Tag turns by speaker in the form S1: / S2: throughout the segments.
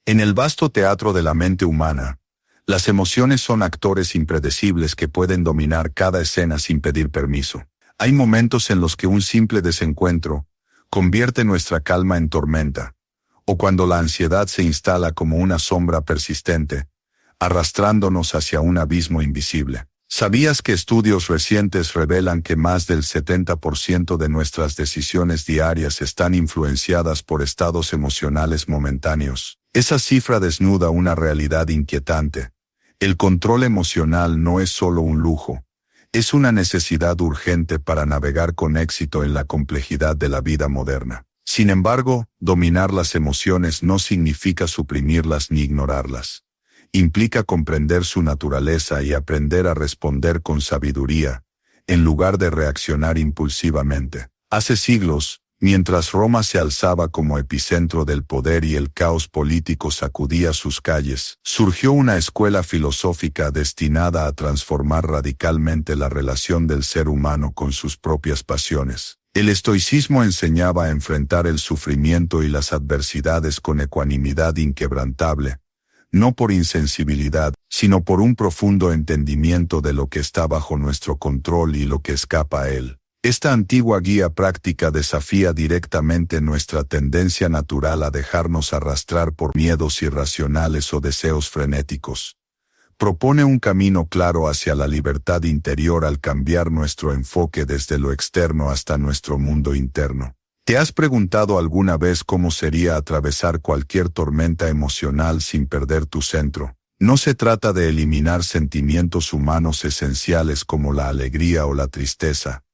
S1: En el vasto teatro de la mente humana, las emociones son actores impredecibles que pueden dominar cada escena sin pedir permiso. Hay momentos en los que un simple desencuentro convierte nuestra calma en tormenta, o cuando la ansiedad se instala como una sombra persistente, arrastrándonos hacia un abismo invisible. ¿Sabías que estudios recientes revelan que más del 70% de nuestras decisiones diarias están influenciadas por estados emocionales momentáneos? Esa cifra desnuda una realidad inquietante. El control emocional no es solo un lujo, es una necesidad urgente para navegar con éxito en la complejidad de la vida moderna. Sin embargo, dominar las emociones no significa suprimirlas ni ignorarlas. Implica comprender su naturaleza y aprender a responder con sabiduría, en lugar de reaccionar impulsivamente. Hace siglos, mientras Roma se alzaba como epicentro del poder y el caos político sacudía sus calles, surgió una escuela filosófica destinada a transformar radicalmente la relación del ser humano con sus propias pasiones. El estoicismo enseñaba a enfrentar el sufrimiento y las adversidades con ecuanimidad inquebrantable, no por insensibilidad, sino por un profundo entendimiento de lo que está bajo nuestro control y lo que escapa a él. Esta antigua guía práctica desafía directamente nuestra tendencia natural a dejarnos arrastrar por miedos irracionales o deseos frenéticos. Propone un camino claro hacia la libertad interior al cambiar nuestro enfoque desde lo externo hasta nuestro mundo interno. ¿Te has preguntado alguna vez cómo sería atravesar cualquier tormenta emocional sin perder tu centro? No se trata de eliminar sentimientos humanos esenciales como la alegría o la tristeza.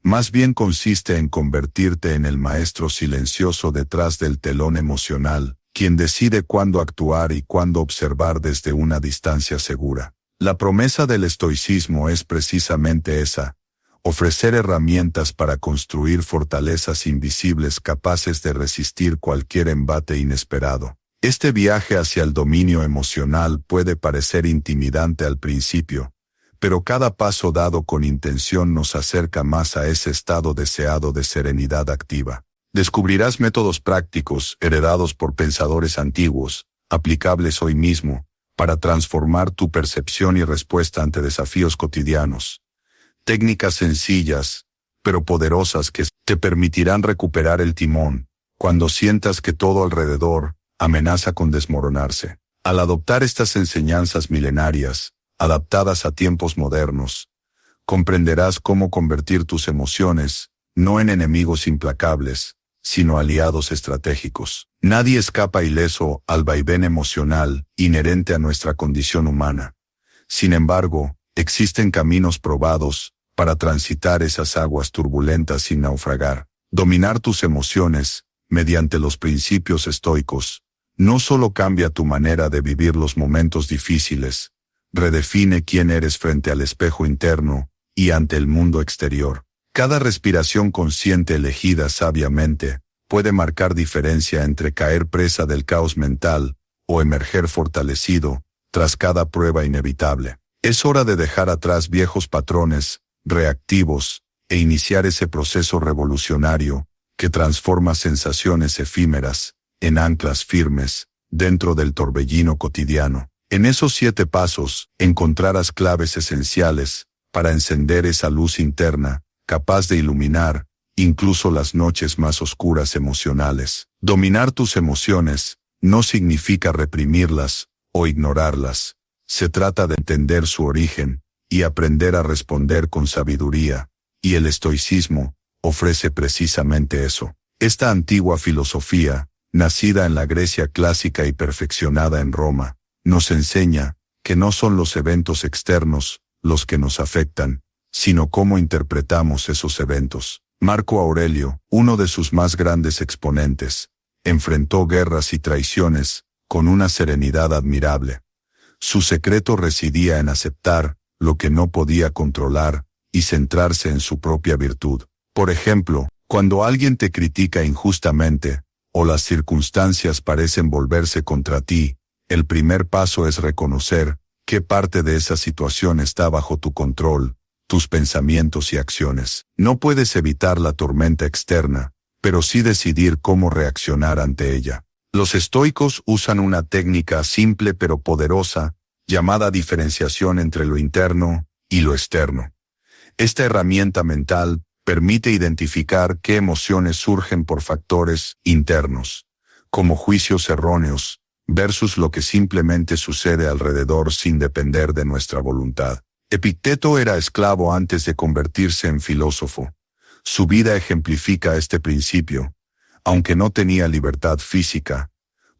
S1: Más bien consiste en convertirte en el maestro silencioso detrás del telón emocional, quien decide cuándo actuar y cuándo observar desde una distancia segura. La promesa del estoicismo es precisamente esa: ofrecer herramientas para construir fortalezas invisibles capaces de resistir cualquier embate inesperado. Este viaje hacia el dominio emocional puede parecer intimidante al principio, pero cada paso dado con intención nos acerca más a ese estado deseado de serenidad activa. Descubrirás métodos prácticos, heredados por pensadores antiguos, aplicables hoy mismo, para transformar tu percepción y respuesta ante desafíos cotidianos. Técnicas sencillas, pero poderosas que te permitirán recuperar el timón cuando sientas que todo alrededor amenaza con desmoronarse. Al adoptar estas enseñanzas milenarias, adaptadas a tiempos modernos, comprenderás cómo convertir tus emociones, no en enemigos implacables, sino aliados estratégicos. Nadie escapa ileso al vaivén emocional inherente a nuestra condición humana. Sin embargo, existen caminos probados para transitar esas aguas turbulentas sin naufragar. Dominar tus emociones, mediante los principios estoicos, no solo cambia tu manera de vivir los momentos difíciles, redefine quién eres frente al espejo interno y ante el mundo exterior. Cada respiración consciente elegida sabiamente puede marcar diferencia entre caer presa del caos mental o emerger fortalecido tras cada prueba inevitable. Es hora de dejar atrás viejos patrones reactivos e iniciar ese proceso revolucionario que transforma sensaciones efímeras en anclas firmes dentro del torbellino cotidiano. En esos 7 pasos encontrarás claves esenciales para encender esa luz interna, capaz de iluminar incluso las noches más oscuras emocionales. Dominar tus emociones no significa reprimirlas o ignorarlas. Se trata de entender su origen y aprender a responder con sabiduría, y el estoicismo ofrece precisamente eso. Esta antigua filosofía, nacida en la Grecia clásica y perfeccionada en Roma, nos enseña que no son los eventos externos los que nos afectan, sino cómo interpretamos esos eventos. Marco Aurelio, uno de sus más grandes exponentes, enfrentó guerras y traiciones con una serenidad admirable. Su secreto residía en aceptar lo que no podía controlar y centrarse en su propia virtud. Por ejemplo, cuando alguien te critica injustamente, o las circunstancias parecen volverse contra ti, el primer paso es reconocer qué parte de esa situación está bajo tu control, tus pensamientos y acciones. No puedes evitar la tormenta externa, pero sí decidir cómo reaccionar ante ella. Los estoicos usan una técnica simple pero poderosa, llamada diferenciación entre lo interno y lo externo. Esta herramienta mental permite identificar qué emociones surgen por factores internos, como juicios erróneos, versus lo que simplemente sucede alrededor sin depender de nuestra voluntad. Epicteto era esclavo antes de convertirse en filósofo. Su vida ejemplifica este principio. Aunque no tenía libertad física,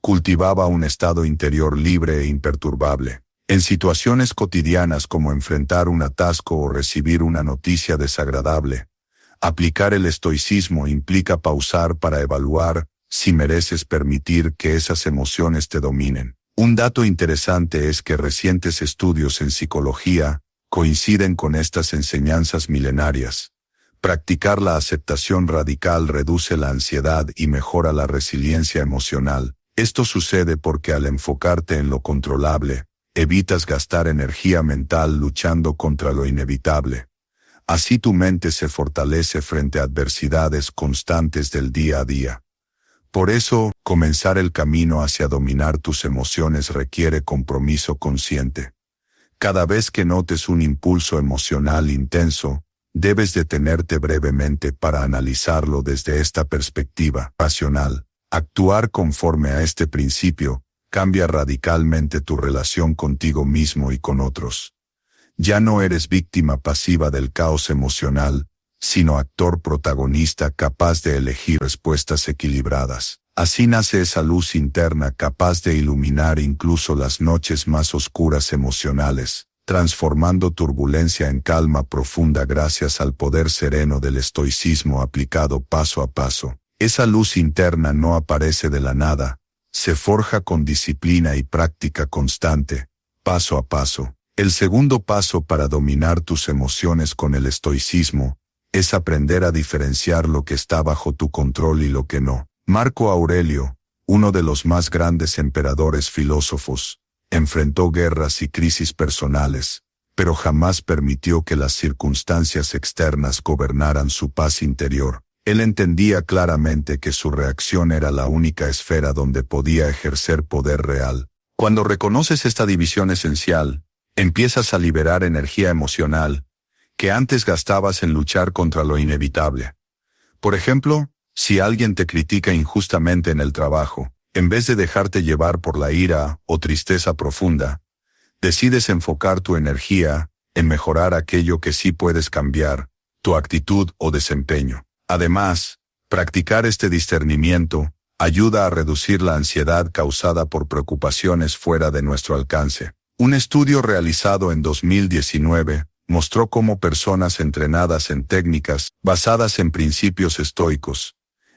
S1: cultivaba un estado interior libre e imperturbable. En situaciones cotidianas como enfrentar un atasco o recibir una noticia desagradable, aplicar el estoicismo implica pausar para evaluar si mereces permitir que esas emociones te dominen. Un dato interesante es que recientes estudios en psicología coinciden con estas enseñanzas milenarias. Practicar la aceptación radical reduce la ansiedad y mejora la resiliencia emocional. Esto sucede porque al enfocarte en lo controlable, evitas gastar energía mental luchando contra lo inevitable. Así tu mente se fortalece frente a adversidades constantes del día a día. Por eso, comenzar el camino hacia dominar tus emociones requiere compromiso consciente. Cada vez que notes un impulso emocional intenso, debes detenerte brevemente para analizarlo desde esta perspectiva racional. Actuar conforme a este principio cambia radicalmente tu relación contigo mismo y con otros. Ya no eres víctima pasiva del caos emocional, sino actor protagonista capaz de elegir respuestas equilibradas. Así nace esa luz interna capaz de iluminar incluso las noches más oscuras emocionales, transformando turbulencia en calma profunda gracias al poder sereno del estoicismo aplicado paso a paso. Esa luz interna no aparece de la nada, se forja con disciplina y práctica constante, paso a paso. El segundo paso para dominar tus emociones con el estoicismo es aprender a diferenciar lo que está bajo tu control y lo que no. Marco Aurelio, uno de los más grandes emperadores filósofos, enfrentó guerras y crisis personales, pero jamás permitió que las circunstancias externas gobernaran su paz interior. Él entendía claramente que su reacción era la única esfera donde podía ejercer poder real. Cuando reconoces esta división esencial, empiezas a liberar energía emocional que antes gastabas en luchar contra lo inevitable. Por ejemplo, si alguien te critica injustamente en el trabajo, en vez de dejarte llevar por la ira o tristeza profunda, decides enfocar tu energía en mejorar aquello que sí puedes cambiar, tu actitud o desempeño. Además, practicar este discernimiento ayuda a reducir la ansiedad causada por preocupaciones fuera de nuestro alcance. Un estudio realizado en 2019 mostró cómo personas entrenadas en técnicas basadas en principios estoicos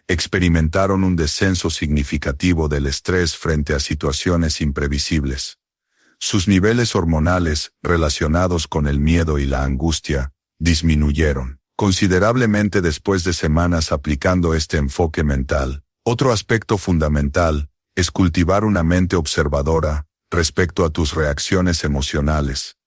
S1: experimentaron un descenso significativo del estrés frente a situaciones imprevisibles. Sus niveles hormonales, relacionados con el miedo y la angustia, disminuyeron considerablemente después de semanas aplicando este enfoque mental. Otro aspecto fundamental es cultivar una mente observadora respecto a tus reacciones emocionales.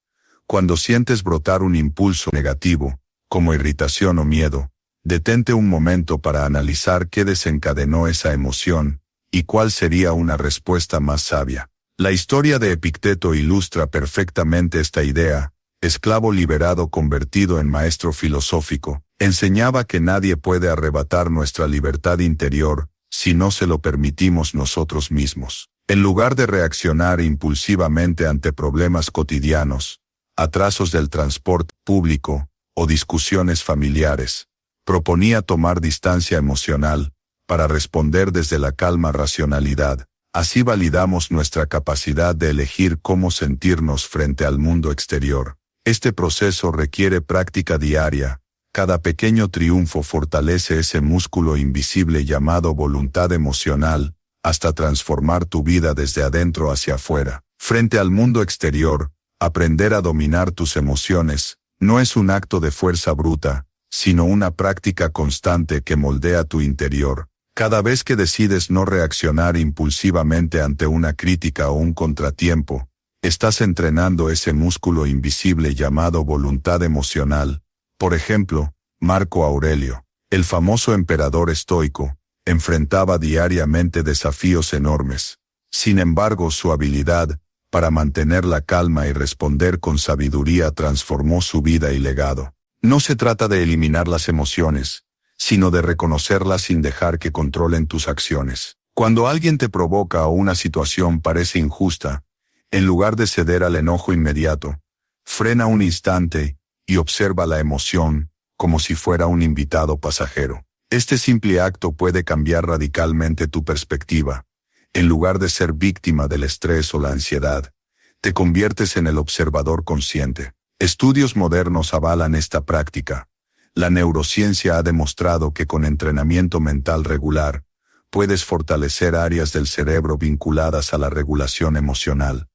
S1: Cuando sientes brotar un impulso negativo, como irritación o miedo, detente un momento para analizar qué desencadenó esa emoción y cuál sería una respuesta más sabia. La historia de Epicteto ilustra perfectamente esta idea. Esclavo liberado convertido en maestro filosófico, enseñaba que nadie puede arrebatar nuestra libertad interior si no se lo permitimos nosotros mismos. En lugar de reaccionar impulsivamente ante problemas cotidianos, atrasos del transporte público o discusiones familiares, proponía tomar distancia emocional para responder desde la calma racionalidad. Así validamos nuestra capacidad de elegir cómo sentirnos frente al mundo exterior. Este proceso requiere práctica diaria. Cada pequeño triunfo fortalece ese músculo invisible llamado voluntad emocional, hasta transformar tu vida desde adentro hacia afuera. Frente al mundo exterior, aprender a dominar tus emociones no es un acto de fuerza bruta, sino una práctica constante que moldea tu interior. Cada vez que decides no reaccionar impulsivamente ante una crítica o un contratiempo, estás entrenando ese músculo invisible llamado voluntad emocional. Por ejemplo, Marco Aurelio, el famoso emperador estoico, enfrentaba diariamente desafíos enormes. Sin embargo, su habilidad para mantener la calma y responder con sabiduría transformó su vida y legado. No se trata de eliminar las emociones, sino de reconocerlas sin dejar que controlen tus acciones. Cuando alguien te provoca o una situación parece injusta, en lugar de ceder al enojo inmediato, frena un instante y observa la emoción como si fuera un invitado pasajero. Este simple acto puede cambiar radicalmente tu perspectiva. En lugar de ser víctima del estrés o la ansiedad, te conviertes en el observador consciente. Estudios modernos avalan esta práctica. La neurociencia ha demostrado que con entrenamiento mental regular, puedes fortalecer áreas del cerebro vinculadas a la regulación emocional.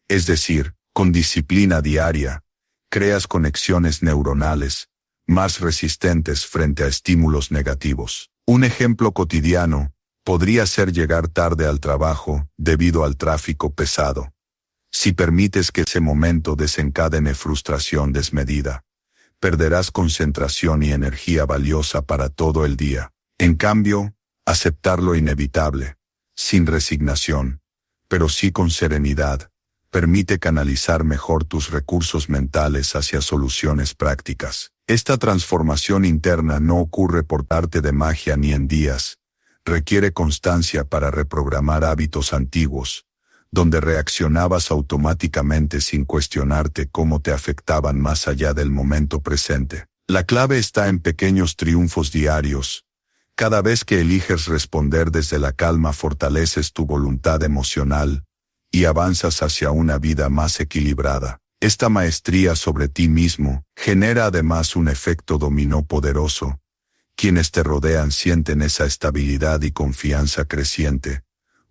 S1: Es decir, con disciplina diaria, creas conexiones neuronales más resistentes frente a estímulos negativos. Un ejemplo cotidiano podría ser llegar tarde al trabajo debido al tráfico pesado. Si permites que ese momento desencadene frustración desmedida, perderás concentración y energía valiosa para todo el día. En cambio, aceptar lo inevitable, sin resignación, pero sí con serenidad, permite canalizar mejor tus recursos mentales hacia soluciones prácticas. Esta transformación interna no ocurre por arte de magia ni en días. Requiere constancia para reprogramar hábitos antiguos, donde reaccionabas automáticamente sin cuestionarte cómo te afectaban más allá del momento presente. La clave está en pequeños triunfos diarios. Cada vez que eliges responder desde la calma fortaleces tu voluntad emocional y avanzas hacia una vida más equilibrada. Esta maestría sobre ti mismo genera además un efecto dominó poderoso. Quienes te rodean sienten esa estabilidad y confianza creciente,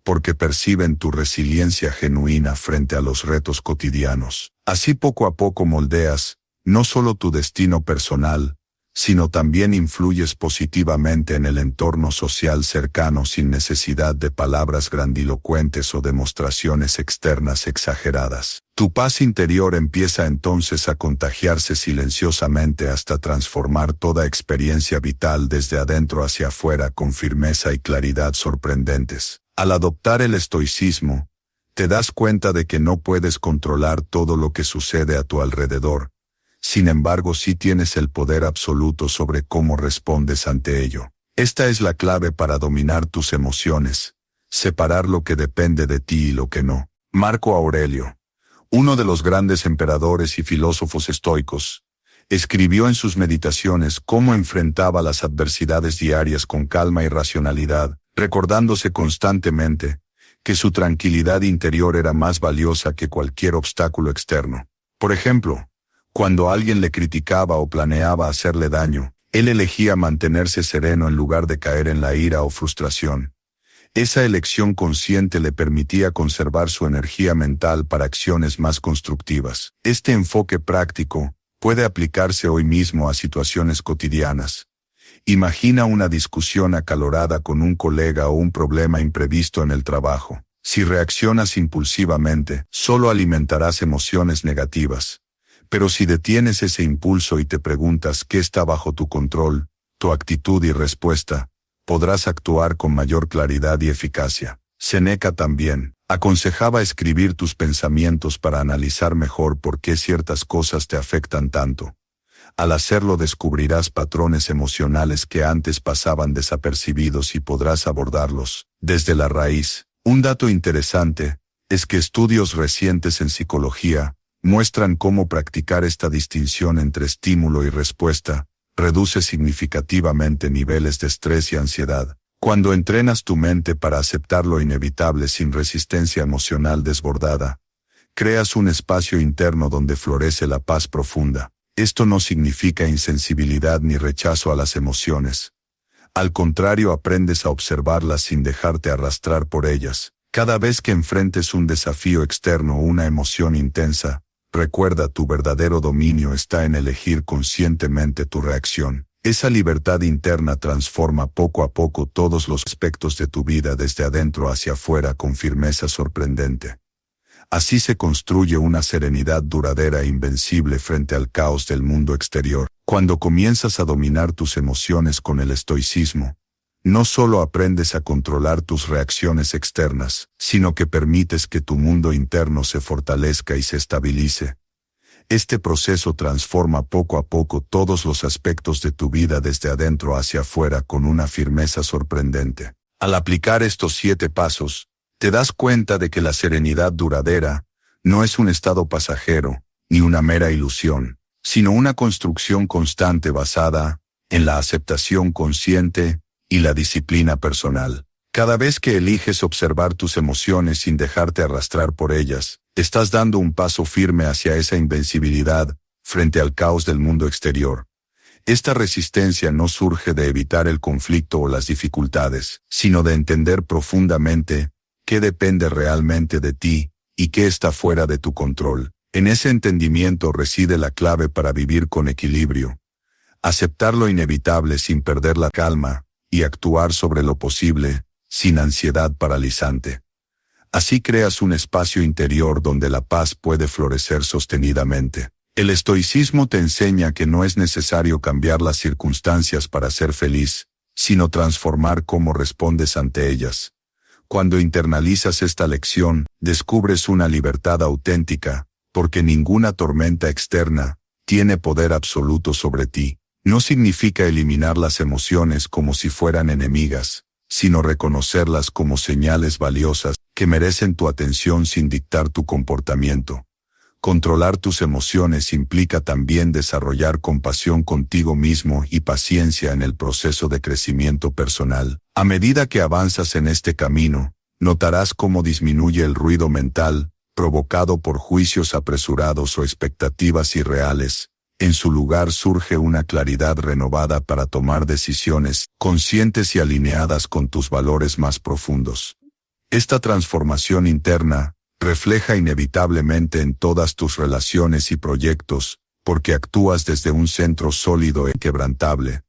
S1: porque perciben tu resiliencia genuina frente a los retos cotidianos. Así poco a poco moldeas, no solo tu destino personal, sino también influyes positivamente en el entorno social cercano sin necesidad de palabras grandilocuentes o demostraciones externas exageradas. Tu paz interior empieza entonces a contagiarse silenciosamente hasta transformar toda experiencia vital desde adentro hacia afuera con firmeza y claridad sorprendentes. Al adoptar el estoicismo, te das cuenta de que no puedes controlar todo lo que sucede a tu alrededor. Sin embargo, sí tienes el poder absoluto sobre cómo respondes ante ello. Esta es la clave para dominar tus emociones, separar lo que depende de ti y lo que no. Marco Aurelio, uno de los grandes emperadores y filósofos estoicos, escribió en sus meditaciones cómo enfrentaba las adversidades diarias con calma y racionalidad, recordándose constantemente que su tranquilidad interior era más valiosa que cualquier obstáculo externo. Por ejemplo, cuando alguien le criticaba o planeaba hacerle daño, él elegía mantenerse sereno en lugar de caer en la ira o frustración. Esa elección consciente le permitía conservar su energía mental para acciones más constructivas. Este enfoque práctico puede aplicarse hoy mismo a situaciones cotidianas. Imagina una discusión acalorada con un colega o un problema imprevisto en el trabajo. Si reaccionas impulsivamente, solo alimentarás emociones negativas. Pero si detienes ese impulso y te preguntas qué está bajo tu control, tu actitud y respuesta, podrás actuar con mayor claridad y eficacia. Séneca también aconsejaba escribir tus pensamientos para analizar mejor por qué ciertas cosas te afectan tanto. Al hacerlo descubrirás patrones emocionales que antes pasaban desapercibidos y podrás abordarlos desde la raíz. Un dato interesante es que estudios recientes en psicología muestran cómo practicar esta distinción entre estímulo y respuesta reduce significativamente niveles de estrés y ansiedad. Cuando entrenas tu mente para aceptar lo inevitable sin resistencia emocional desbordada, creas un espacio interno donde florece la paz profunda. Esto no significa insensibilidad ni rechazo a las emociones. Al contrario, aprendes a observarlas sin dejarte arrastrar por ellas. Cada vez que enfrentes un desafío externo o una emoción intensa, recuerda, tu verdadero dominio está en elegir conscientemente tu reacción. Esa libertad interna transforma poco a poco todos los aspectos de tu vida desde adentro hacia afuera con firmeza sorprendente. Así se construye una serenidad duradera e invencible frente al caos del mundo exterior. Cuando comienzas a dominar tus emociones con el estoicismo, no solo aprendes a controlar tus reacciones externas, sino que permites que tu mundo interno se fortalezca y se estabilice. Este proceso transforma poco a poco todos los aspectos de tu vida desde adentro hacia afuera con una firmeza sorprendente. Al aplicar estos 7 pasos, te das cuenta de que la serenidad duradera no es un estado pasajero, ni una mera ilusión, sino una construcción constante basada en la aceptación consciente y la disciplina personal. Cada vez que eliges observar tus emociones sin dejarte arrastrar por ellas, estás dando un paso firme hacia esa invencibilidad frente al caos del mundo exterior. Esta resistencia no surge de evitar el conflicto o las dificultades, sino de entender profundamente qué depende realmente de ti y qué está fuera de tu control. En ese entendimiento reside la clave para vivir con equilibrio, aceptar lo inevitable sin perder la calma y actuar sobre lo posible sin ansiedad paralizante. Así creas un espacio interior donde la paz puede florecer sostenidamente. El estoicismo te enseña que no es necesario cambiar las circunstancias para ser feliz, sino transformar cómo respondes ante ellas. Cuando internalizas esta lección, descubres una libertad auténtica, porque ninguna tormenta externa tiene poder absoluto sobre ti. No significa eliminar las emociones como si fueran enemigas, sino reconocerlas como señales valiosas que merecen tu atención sin dictar tu comportamiento. Controlar tus emociones implica también desarrollar compasión contigo mismo y paciencia en el proceso de crecimiento personal. A medida que avanzas en este camino, notarás cómo disminuye el ruido mental, provocado por juicios apresurados o expectativas irreales. En su lugar surge una claridad renovada para tomar decisiones conscientes y alineadas con tus valores más profundos. Esta transformación interna refleja inevitablemente en todas tus relaciones y proyectos, porque actúas desde un centro sólido e inquebrantable.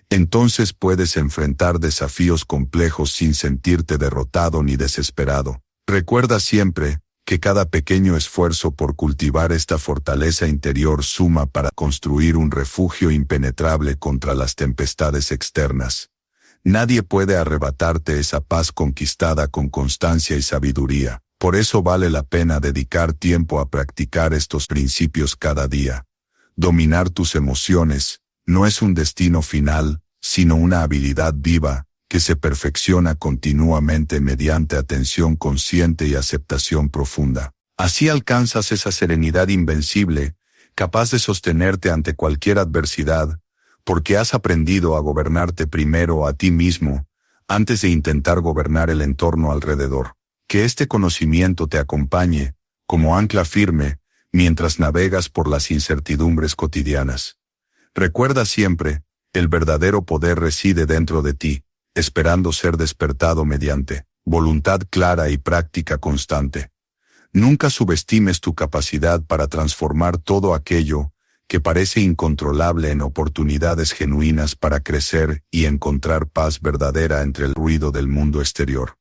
S1: Entonces puedes enfrentar desafíos complejos sin sentirte derrotado ni desesperado. Recuerda siempre que cada pequeño esfuerzo por cultivar esta fortaleza interior suma para construir un refugio impenetrable contra las tempestades externas. Nadie puede arrebatarte esa paz conquistada con constancia y sabiduría. Por eso vale la pena dedicar tiempo a practicar estos principios cada día. Dominar tus emociones no es un destino final, sino una habilidad viva, que se perfecciona continuamente mediante atención consciente y aceptación profunda. Así alcanzas esa serenidad invencible, capaz de sostenerte ante cualquier adversidad, porque has aprendido a gobernarte primero a ti mismo, antes de intentar gobernar el entorno alrededor. Que este conocimiento te acompañe, como ancla firme, mientras navegas por las incertidumbres cotidianas. Recuerda siempre, el verdadero poder reside dentro de ti, esperando ser despertado mediante voluntad clara y práctica constante. Nunca subestimes tu capacidad para transformar todo aquello que parece incontrolable en oportunidades genuinas para crecer y encontrar paz verdadera entre el ruido del mundo exterior.